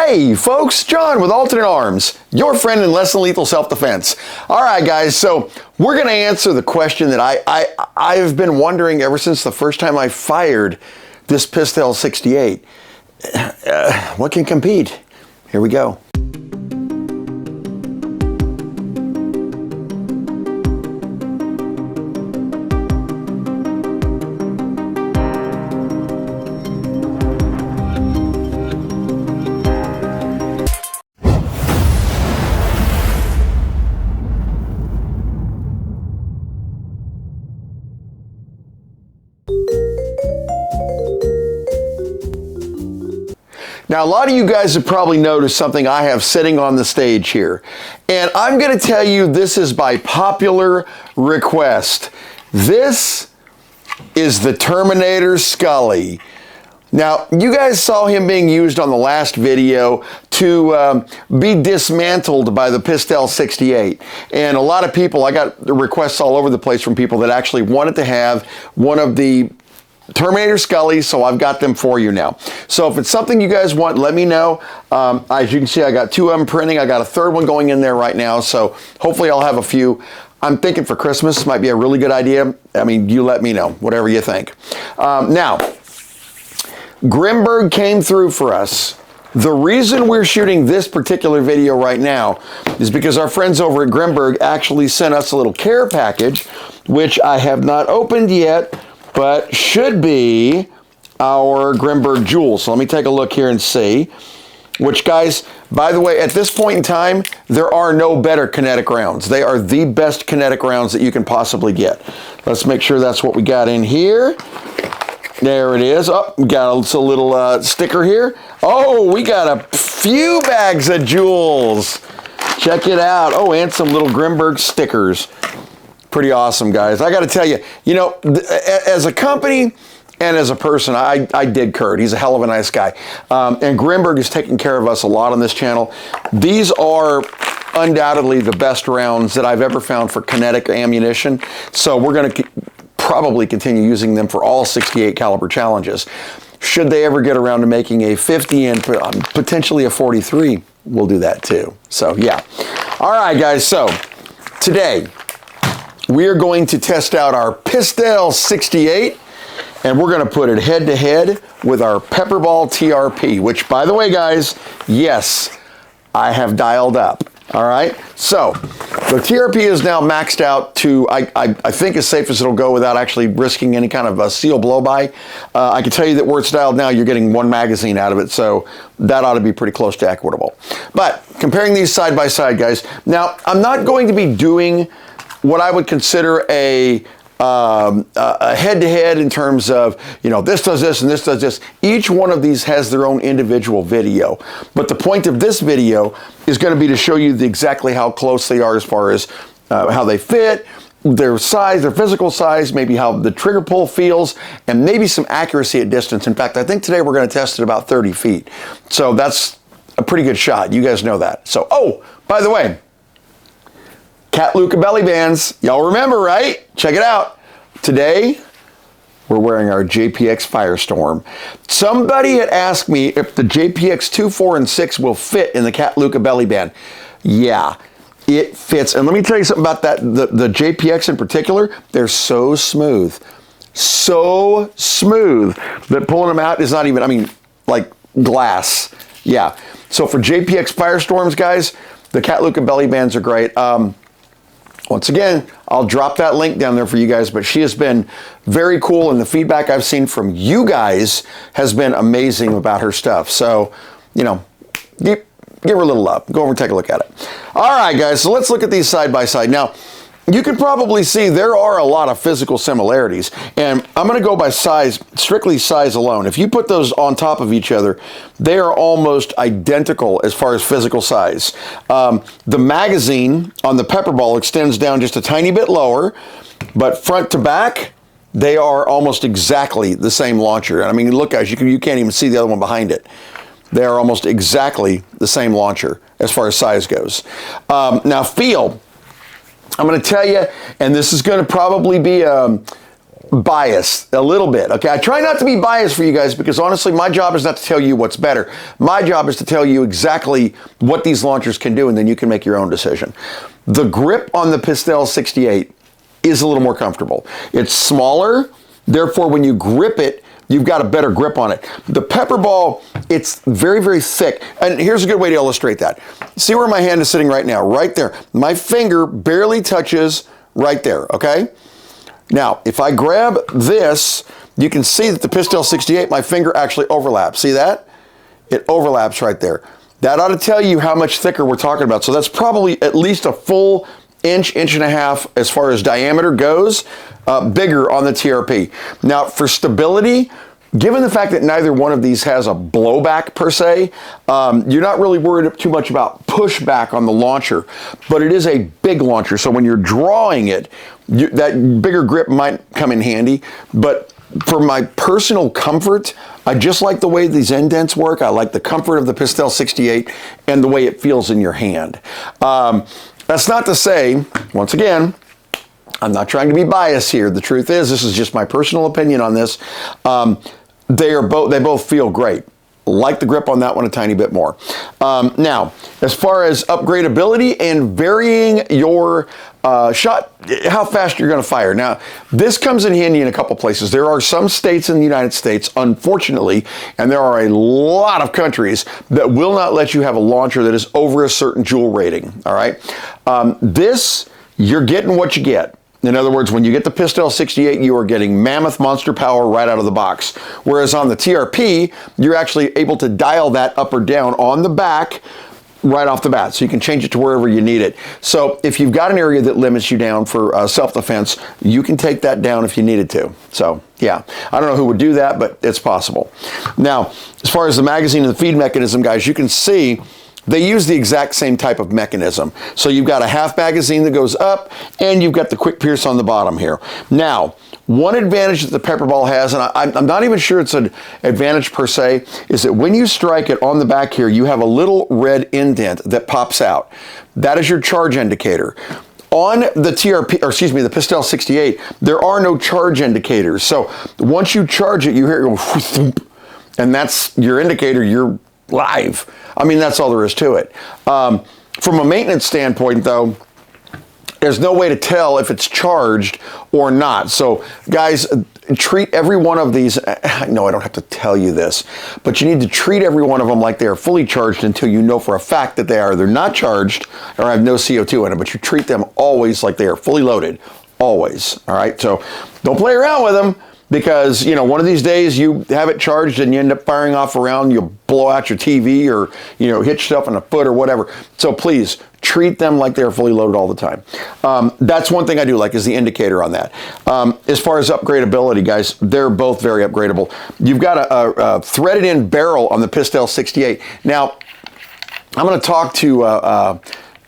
Hey folks, John with Alternate Arms, your friend in less than lethal self-defense. All right guys, so we're going to answer the question that I've been wondering ever since the first time I fired this Pistelle 68. What can compete? Here we go. Now, a lot of you guys have probably noticed something I have sitting on the stage here. And I'm going to tell you this is by popular request. This is the Terminator Skully. Now, you guys saw him being used on the last video to be dismantled by the Pistelle 68. And a lot of people, I got requests all over the place from people that actually wanted to have one of the Terminator Skullies, so I've got them for you now. So if it's something you guys want, let me know. As you can see, I got two of them printing. I got a third one going in there right now, so hopefully I'll have a few. I'm thinking for Christmas might be a really good idea. I mean, you let me know, whatever you think. Now, Grimberg came through for us. The reason we're shooting this particular video right now is because our friends over at Grimberg actually sent us a little care package, which I have not opened yet, but should be our Grimberg jewels. So let me take a look here and see. Which, guys, by the way, at this point in time, there are no better kinetic rounds. They are the best kinetic rounds that you can possibly get. Let's make sure that's what we got in here. There it is. Oh, we got a little sticker here. Oh, we got a few bags of jewels. Check it out. Oh, and some little Grimberg stickers. Pretty awesome, guys. I got to tell you, you know, as a company and as a person, I dig Kurt. He's a hell of a nice guy. And Grimberg is taking care of us a lot on this channel. These are undoubtedly the best rounds that I've ever found for kinetic ammunition. So we're going to probably continue using them for all 68 caliber challenges. Should they ever get around to making a 50 and potentially a 43, we'll do that too. So yeah. All right, guys. So today, we are going to test out our Pistelle 68, and we're going to put it head-to-head with our PepperBall TRP, which, by the way, guys, yes, I have dialed up. All right? So, the TRP is now maxed out to, I think, as safe as it'll go without actually risking any kind of a seal blow-by. I can tell you that where it's dialed now, you're getting one magazine out of it, so that ought to be pretty close to equitable. But, comparing these side by side, guys, now, I'm not going to be doing what I would consider a head-to-head in terms of, you know, this does this and this does this. Each one of these has their own individual video. But the point of this video is going to be to show you exactly how close they are as far as how they fit, their size, their physical size, maybe how the trigger pull feels, and maybe some accuracy at distance. In fact, I think today we're going to test it about 30 feet. So that's a pretty good shot. You guys know that. So, oh, by the way, Kat-Luca belly bands. Y'all remember, right? Check it out. Today, we're wearing our JPX Firestorm. Somebody had asked me if the JPX 2, 4, and 6 will fit in the Kat-Luca belly band. Yeah, it fits. And let me tell you something about that. The JPX in particular, they're so smooth. So smooth that pulling them out is not even, I mean, like glass. Yeah. So for JPX Firestorms, guys, the Kat-Luca belly bands are great. Once again, I'll drop that link down there for you guys, but she has been very cool, and the feedback I've seen from you guys has been amazing about her stuff. So, you know, give her a little love. Go over and take a look at it. All right, guys, so let's look at these side by side. Now, you can probably see there are a lot of physical similarities, and I'm going to go by size, strictly size alone. If you put those on top of each other, they are almost identical as far as physical size. The magazine on the PepperBall extends down just a tiny bit lower, but front to back, they are almost exactly the same launcher. I mean, look, guys, you can't even see the other one behind it. They are almost exactly the same launcher as far as size goes. Now, feel. I'm going to tell you, and this is going to probably be biased a little bit, okay? I try not to be biased for you guys because honestly, my job is not to tell you what's better. My job is to tell you exactly what these launchers can do, and then you can make your own decision. The grip on the Pistelle 68 is a little more comfortable. It's smaller, therefore when you grip it, you've got a better grip on it. The PepperBall, it's very, very thick. And here's a good way to illustrate that. See where my hand is sitting right now? Right there. My finger barely touches right there, okay? Now, if I grab this, you can see that the Pistelle 68, my finger actually overlaps. See that? It overlaps right there. That ought to tell you how much thicker we're talking about. So that's probably at least a full inch, inch and a half as far as diameter goes, bigger on the TRP. Now, for stability, given the fact that neither one of these has a blowback per se, you're not really worried too much about pushback on the launcher, but it is a big launcher. So when you're drawing it, that bigger grip might come in handy. But for my personal comfort, I just like the way these indents work. I like the comfort of the Pistelle 68 and the way it feels in your hand. That's not to say, once again, I'm not trying to be biased here. The truth is, this is just my personal opinion on this. They both feel great. Like the grip on that one a tiny bit more. Now, as far as upgradability and varying your shot, how fast you're going to fire. Now, this comes in handy in a couple places. There are some states in the United States, unfortunately, and there are a lot of countries that will not let you have a launcher that is over a certain joule rating. All right, this you're getting what you get. In other words, when you get the Pistelle 68, you are getting mammoth monster power right out of the box. Whereas on the TRP, you're actually able to dial that up or down on the back right off the bat. So you can change it to wherever you need it. So if you've got an area that limits you down for self-defense, you can take that down if you needed to. So yeah, I don't know who would do that, but it's possible. Now, as far as the magazine and the feed mechanism, guys, you can see they use the exact same type of mechanism. So you've got a half magazine that goes up, and you've got the quick pierce on the bottom here. Now, one advantage that the PepperBall has, and I'm not even sure it's an advantage per se, is that when you strike it on the back here, you have a little red indent that pops out. That is your charge indicator. On the TRP, or excuse me, the Pistelle 68, there are no charge indicators. So once you charge it, you hear it go, and that's your indicator. You're live. I mean, that's all there is to it. From a maintenance standpoint, though, there's no way to tell if it's charged or not. So, guys, treat every one of these. No, I don't have to tell you this, but you need to treat every one of them like they are fully charged until you know for a fact that they are either not charged or have no CO2 in them. But you treat them always like they are fully loaded, always. All right. So don't play around with them. Because, you know, one of these days you have it charged and you end up firing off around, you'll blow out your TV or, you know, hit yourself in the foot or whatever. So please treat them like they're fully loaded all the time. That's one thing I do like is the indicator on that. As far as upgradability, guys, they're both very upgradable. You've got a threaded in barrel on the Pistelle 68. Now, I'm going to talk to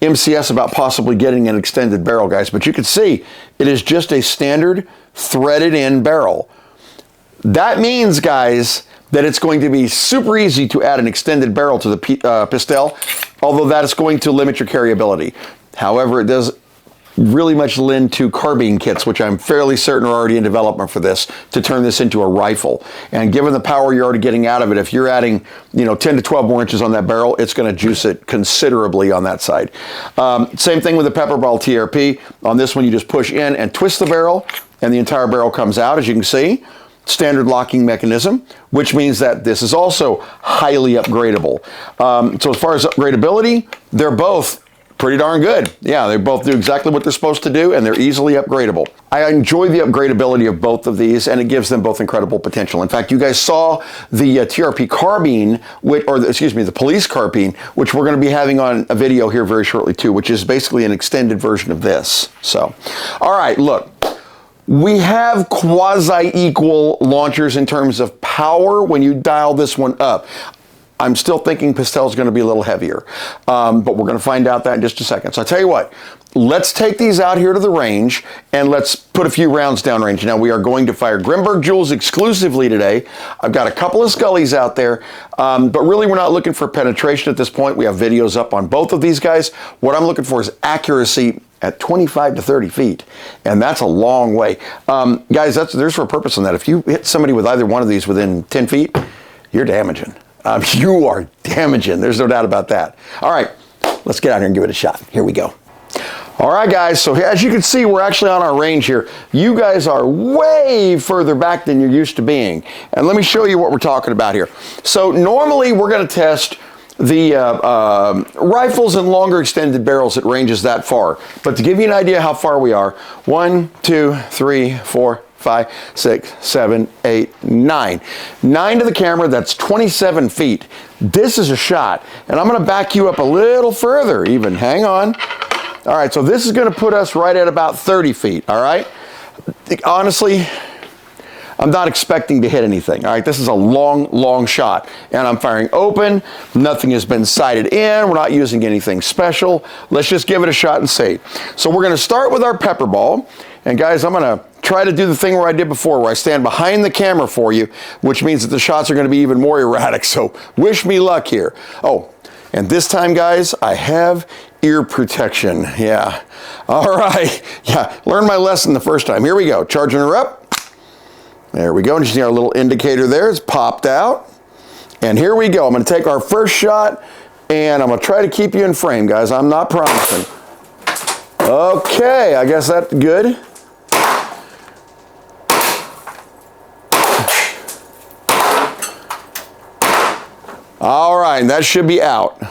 MCS about possibly getting an extended barrel, guys, but you can see it is just a standard threaded in barrel. That means, guys, that it's going to be super easy to add an extended barrel to the Pistelle, although that is going to limit your carryability. However, it does really much lend to carbine kits, which I'm fairly certain are already in development for this, to turn this into a rifle. And given the power you're already getting out of it, if you're adding, you know, 10 to 12 more inches on that barrel, it's going to juice it considerably on that side. Same thing with the PepperBall TRP. On this one, you just push in and twist the barrel, and the entire barrel comes out, as you can see. Standard locking mechanism, which means that this is also highly upgradable. So as far as upgradability, they're both pretty darn good. Yeah, they both do exactly what they're supposed to do, and they're easily upgradable. I enjoy the upgradability of both of these, and it gives them both incredible potential. In fact, you guys saw the TRP carbine, the police carbine, which we're going to be having on a video here very shortly too, which is basically an extended version of this. So, all right, look. We have quasi-equal launchers in terms of power when you dial this one up. I'm still thinking Pistelle is going to be a little heavier, but we're going to find out that in just a second. So I tell you what, let's take these out here to the range and let's put a few rounds downrange. Now we are going to fire Grimberg Jewels exclusively today. I've got a couple of Skullies out there, but really we're not looking for penetration at this point. We have videos up on both of these guys. What I'm looking for is accuracy at 25 to 30 feet, and that's a long way. Guys, there's for a purpose on that. If you hit somebody with either one of these within 10 feet, you're damaging. You are damaging. There's no doubt about that. All right, let's get out here and give it a shot. Here we go. All right, guys, so as you can see, we're actually on our range here. You guys are way further back than you're used to being. And let me show you what we're talking about here. So normally we're going to test the rifles and longer extended barrels at ranges that far. But to give you an idea how far we are, 1, 2, 3, 4, 5, 6, 7, 8, 9. 9 to the camera, that's 27 feet. This is a shot. And I'm going to back you up a little further even. Hang on. All right, so this is going to put us right at about 30 feet, all right? Honestly, I'm not expecting to hit anything, all right? This is a long, long shot, and I'm firing open. Nothing has been sighted in. We're not using anything special. Let's just give it a shot and see. So we're going to start with our PepperBall, and guys, I'm going to try to do the thing where I did before, where I stand behind the camera for you, which means that the shots are going to be even more erratic, so wish me luck here. Oh, and this time, guys, I have ear protection. Yeah. All right. Yeah, learned my lesson the first time. Here we go. Charging her up. There we go. And you see our little indicator there. It's popped out. And here we go. I'm going to take our first shot, and I'm going to try to keep you in frame, guys. I'm not promising. Okay. I guess that's good. All right. That should be out.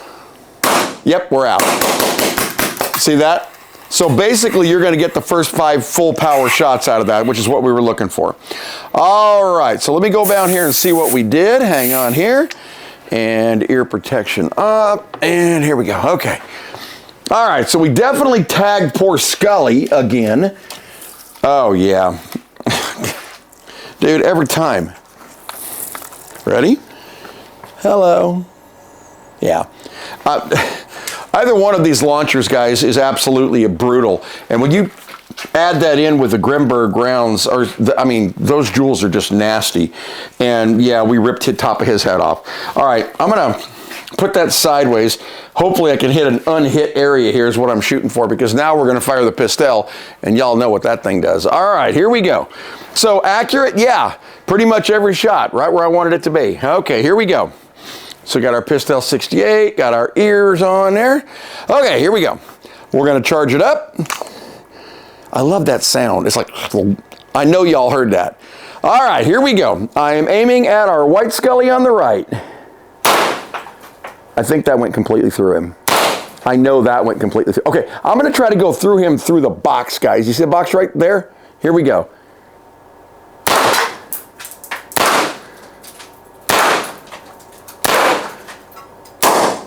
Yep, we're out. See that? So basically, you're going to get the first 5 full power shots out of that, which is what we were looking for. All right, so let me go down here and see what we did. Hang on here. And ear protection up. And here we go. Okay. All right, so we definitely tagged poor Skully again. Oh, yeah. Dude, every time. Ready? Hello. Yeah. Either one of these launchers, guys, is absolutely brutal. And when you add that in with the Grimberg rounds, I mean, those jewels are just nasty. And yeah, we ripped the top of his head off. All right, I'm going to put that sideways. Hopefully I can hit an unhit area here is what I'm shooting for, because now we're going to fire the Pistelle, and y'all know what that thing does. All right, here we go. So accurate? Yeah, pretty much every shot, right where I wanted it to be. Okay, here we go. So we got our Pistelle 68, got our ears on there. Okay, here we go. We're going to charge it up. I love that sound. It's like, I know y'all heard that. All right, here we go. I am aiming at our white Skully on the right. I think that went completely through him. I know that went completely through. Okay, I'm going to try to go through him through the box, guys. You see the box right there? Here we go.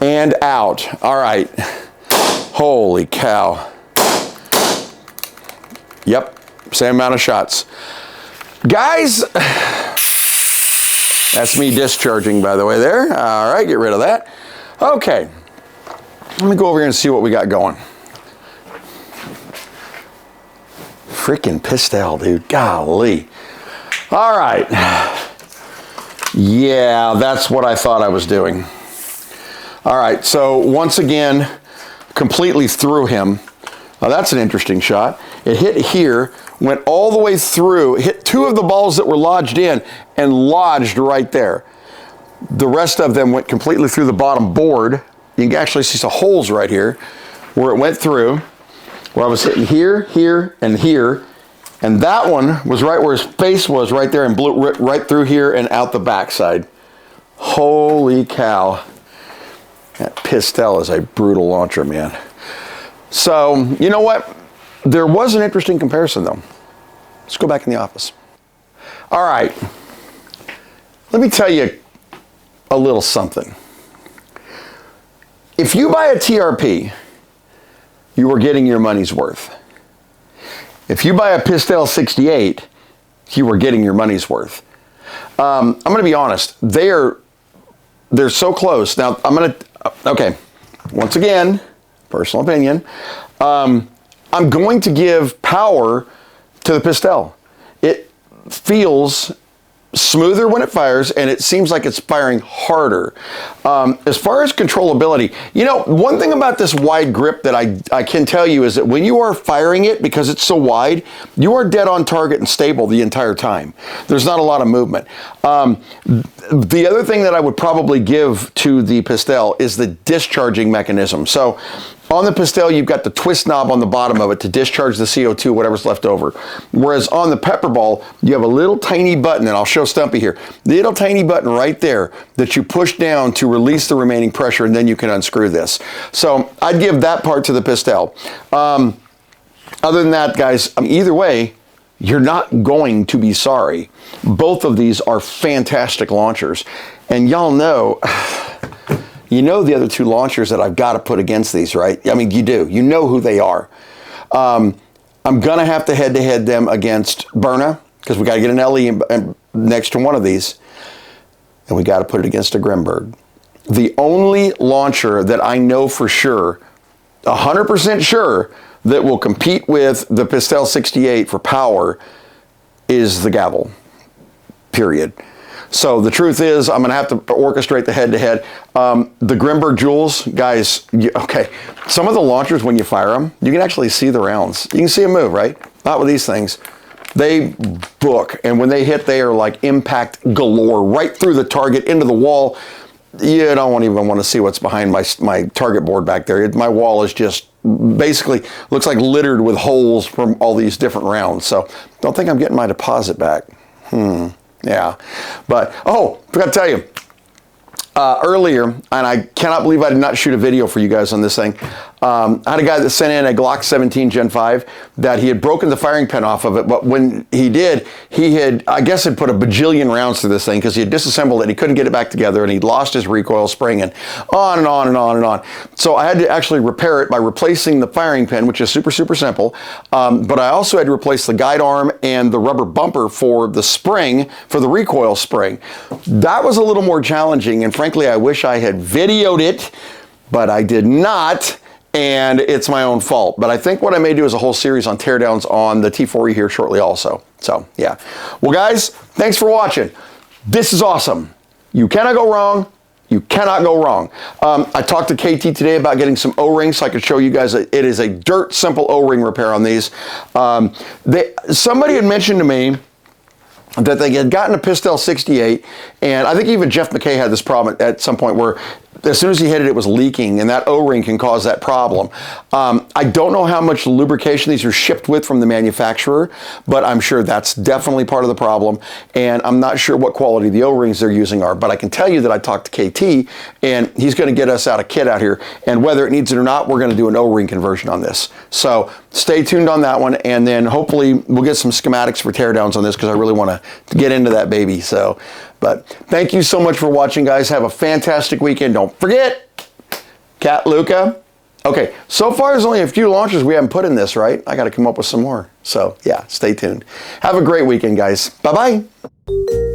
And out. All right. Holy cow. Yep. Same amount of shots. Guys, that's me discharging, by the way, there. All right, get rid of that. Okay. Let me go over here and see what we got going. Freaking Pistelle, dude. Golly. All right. Yeah, that's what I thought I was doing. All right, so once again, completely through him. Now that's an interesting shot. It hit here, went all the way through, hit 2 of the balls that were lodged in, and lodged right there. The rest of them went completely through the bottom board. You can actually see some holes right here where it went through, where I was hitting here, here, and here. And that one was right where his face was right there and blew right through here and out the backside. Holy cow. That Pistelle is a brutal launcher, man. So, you know what? There was an interesting comparison, though. Let's go back in the office. All right. Let me tell you a little something. If you buy a TRP, you are getting your money's worth. If you buy a Pistelle 68, you are getting your money's worth. I'm going to be honest. They are they're so close. Now, okay, once again, personal opinion, I'm going to give power to the Pistelle. It feels smoother when it fires, and it seems like it's firing harder. As far as controllability, you know, one thing about this wide grip that I can tell you is that when you are firing it, because it's so wide, you are dead on target and stable the entire time. There's not a lot of movement. The other thing that I would probably give to the Pistelle is the discharging mechanism. So on the Pistelle, you've got the twist knob on the bottom of it to discharge the CO2, whatever's left over. Whereas on the PepperBall, you have a little tiny button, and I'll show Stumpy here, little tiny button right there that you push down to release the remaining pressure, and then you can unscrew this. So I'd give that part to the Pistelle. Other than that, guys, either way, you're not going to be sorry. Both of these are fantastic launchers. And y'all know, you know the other two launchers that I've got to put against these, right? I mean, you do. You know who they are. I'm going to have to head-to-head them against Berna, because we got to get an LE next to one of these, and we got to put it against a Grimberg. The only launcher that I know for sure, 100% sure, that will compete with the Pistelle 68 for power is the Gavel, period. So the truth is, I'm going to have to orchestrate the head-to-head. The Grimberg Jewels, guys, okay, some of the launchers, when you fire them, you can actually see the rounds. You can see them move, right? Not with these things. They book, and when they hit, they are like impact galore, right through the target, into the wall. You don't even want to see what's behind my target board back there. My wall is just basically looks like littered with holes from all these different rounds. So don't think I'm getting my deposit back. Yeah. But, oh, forgot to tell you, earlier, and I cannot believe I did not shoot a video for you guys on this thing. I had a guy that sent in a Glock 17 Gen 5 that he had broken the firing pin off of it, but when he did, he had, I guess, had put a bajillion rounds through this thing because he had disassembled it, he couldn't get it back together, and he'd lost his recoil spring, and on and on and on and on. So I had to actually repair it by replacing the firing pin, which is super, super simple, but I also had to replace the guide arm and the rubber bumper for the spring, for the recoil spring. That was a little more challenging, and frankly, I wish I had videoed it, but I did not, and it's my own fault. But I think what I may do is a whole series on teardowns on the T4E here shortly also. So, yeah. Well, guys, thanks for watching. This is awesome. You cannot go wrong. You cannot go wrong. I talked to KT today about getting some O-rings so I could show you guys that it is a dirt simple O-ring repair on these. Somebody had mentioned to me that they had gotten a Pistelle 68, and I think even Jeff McKay had this problem at some point where as soon as he hit it, it was leaking, and that O-ring can cause that problem. I don't know how much lubrication these are shipped with from the manufacturer, but I'm sure that's definitely part of the problem, and I'm not sure what quality the O-rings they're using are, but I can tell you that I talked to KT, and he's going to get us out a kit out here, and whether it needs it or not, we're going to do an O-ring conversion on this. So stay tuned on that one, and then hopefully we'll get some schematics for teardowns on this because I really want to get into that baby. So, but thank you so much for watching, guys. Have a fantastic weekend. Don't forget, Kat-Luca. Okay, so far there's only a few launchers we haven't put in this, right? I got to come up with some more. So, yeah, stay tuned. Have a great weekend, guys. Bye-bye.